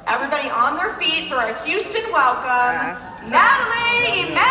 Everybody on their feet for a Houston welcome, Nathalie Emmanuel!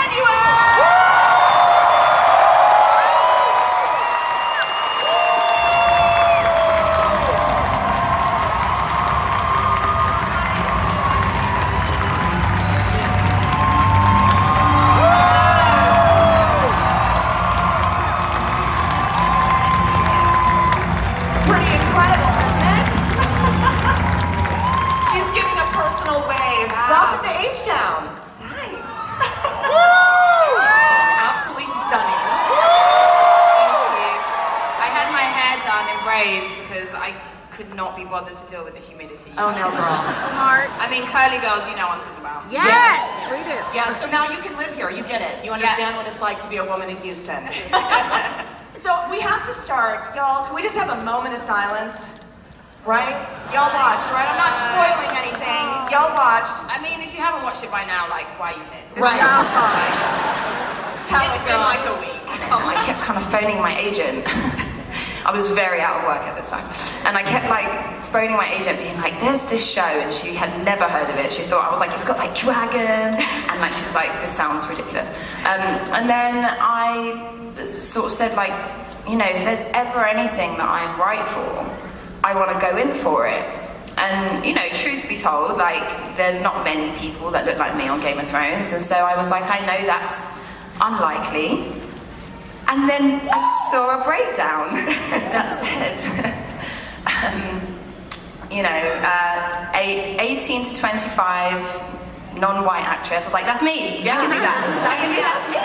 Because I could not be bothered to deal with the humidity. Oh no, girl. Smart. I mean, curly girls, you know what I'm talking about. Yes, we do. Yeah, so now you can live here. You get it. You understand what it's like to be a woman in Houston. So we have to start, y'all. Can we just have a moment of silence? Right? Y'all watched, right? I'm not spoiling anything. Y'all watched. I mean, if you haven't watched it by now, like, why are you here? Right. It's been like a week. I kept kind of phoning my agent. I was very out of work at this time. And I kept like phoning my agent being like, there's this show, and she had never heard of it. She thought I was like, it's got like dragons. And like, she was like, this sounds ridiculous. And then I sort of said like, you know, if there's ever anything that I'm right for, I want to go in for it. And, you know, truth be told, like, there's not many people that look like me on Game of Thrones. And so I was like, I know that's unlikely. And then I saw a breakdown that said, you know, 18 to 25, non-white actress. I was like, that's me. Yeah. I can do that. I can do that. That's me.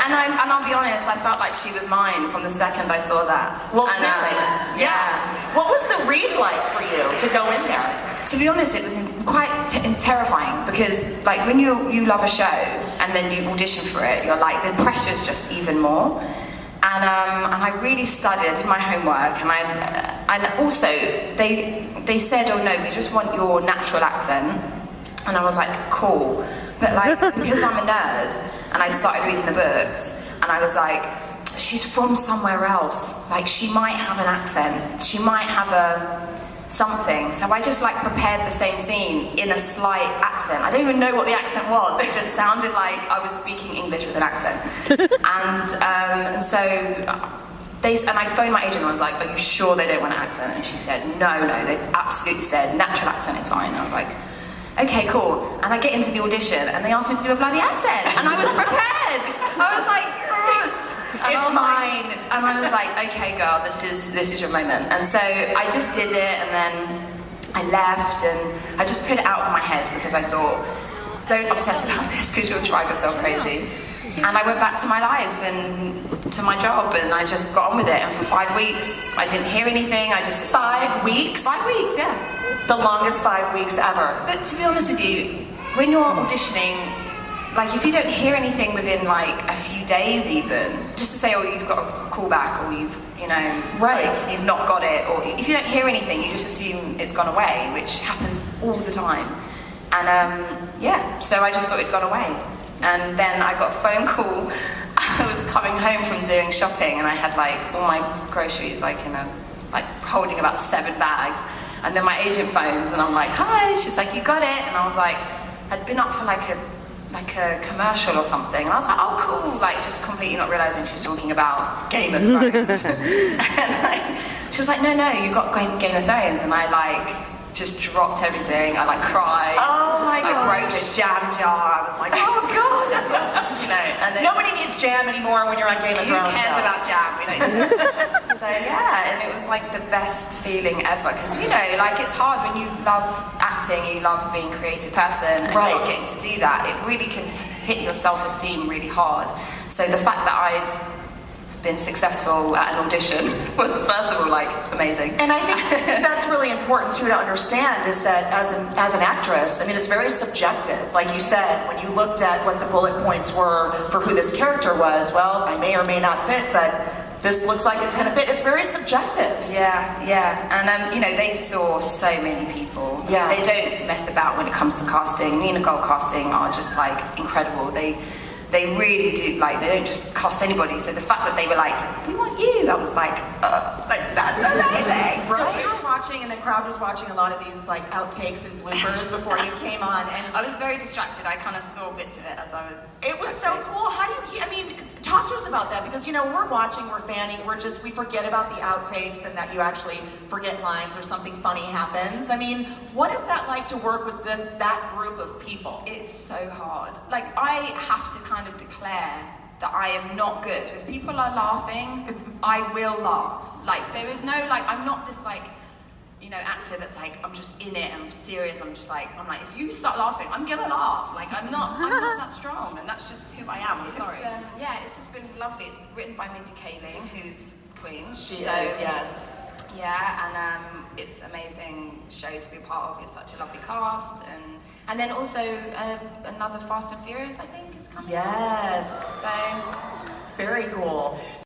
And I'll be honest, I felt like she was mine from the second I saw that. Well, and, clearly. Yeah. What was the read like for you to go in there? To be honest, it was quite terrifying because, like, when you love a show and then you audition for it, you're like, the pressure's just even more. And I really studied, did my homework, and also they said, oh no, we just want your natural accent. And I was like, cool. But like, because I'm a nerd and I started reading the books, and I was like, she's from somewhere else. Like, she might have an accent. She might have something. So I just like prepared the same scene in a slight accent. I don't even know what the accent was. It just sounded like I was speaking English with an accent. And so I phoned my agent and I was like, are you sure they don't want an accent? And she said, no, they absolutely said natural accent is fine. And I was like, okay, cool. And I get into the audition and they asked me to do a bloody accent. And I was prepared. I was like, it's mine. And I was like, okay, girl, this is your moment. And so I just did it, and then I left, and I just put it out of my head because I thought, don't obsess about this because you'll drive yourself crazy. And I went back to my life and to my job, and I just got on with it. And for 5 weeks, I didn't hear anything. I just 5 weeks? 5 weeks, yeah. The longest 5 weeks ever. But to be honest with you, when you're auditioning, like, if you don't hear anything within like a few days even, just to say, oh, you've got a call back, or you've, you know, right, like, you've not got it, or if you don't hear anything, you just assume it's gone away, which happens all the time. And yeah, so I just thought it'd gone away. And then I got a phone call. I was coming home from doing shopping, and I had like all my groceries like in like holding about 7 bags. And then my agent phones, and I'm like, hi. She's like, you got it? And I was like, I'd been up for like a commercial or something, and I was like, oh cool, like just completely not realizing she was talking about Game of Thrones. And she was like, no, you got Game of Thrones. And I like just dropped everything. I like cried. Oh my god! I broke the jam jar. I was like, oh god, you know. And then, nobody needs jam anymore when you're on Game of Thrones. Who cares about jam? We don't. So yeah, and it was like the best feeling ever, because you know, like, it's hard when you love acting, you love being a creative person, and right, you're not getting to do that. It really can hit your self-esteem really hard. So the fact that I'd been successful at an audition was, first of all, like, amazing. And I think that's really important too to understand, is that as an actress, I mean, it's very subjective. Like you said, when you looked at what the bullet points were for who this character was, well, I may or may not fit, but this looks like it's gonna fit. It's very subjective. Yeah. And you know, they saw so many people. Yeah. They don't mess about when it comes to casting. Me and Nicole casting are just like incredible. They really do, like, they don't just cast anybody. So the fact that they were like, we want you, I was like that's amazing. So we were watching watching, and the crowd was watching a lot of these like outtakes and bloopers before you came on. And I was very distracted. I kind of saw bits of it as I was. it was so cool. How do you? I mean, talk to us about that, because you know we're watching, we're fanning, we forget about the outtakes and that you actually forget lines or something funny happens. I mean, what is that like to work with that group of people? It's so hard. Like, I have to kind of declare that I am not good. If people are laughing, I will laugh. Like, there is no, like, I'm not this, like, you know, actor that's like, I'm just in it, I'm serious, I'm like, if you start laughing, I'm gonna laugh. Like, I'm not that strong, and that's just who I am, I'm sorry. Yeah, it's just been lovely. It's written by Mindy Kaling, who's Queen. She is, yes. Yeah, and it's an amazing show to be a part of. We have such a lovely cast, and then also another Fast and Furious, I think, is coming. Yes. So very cool.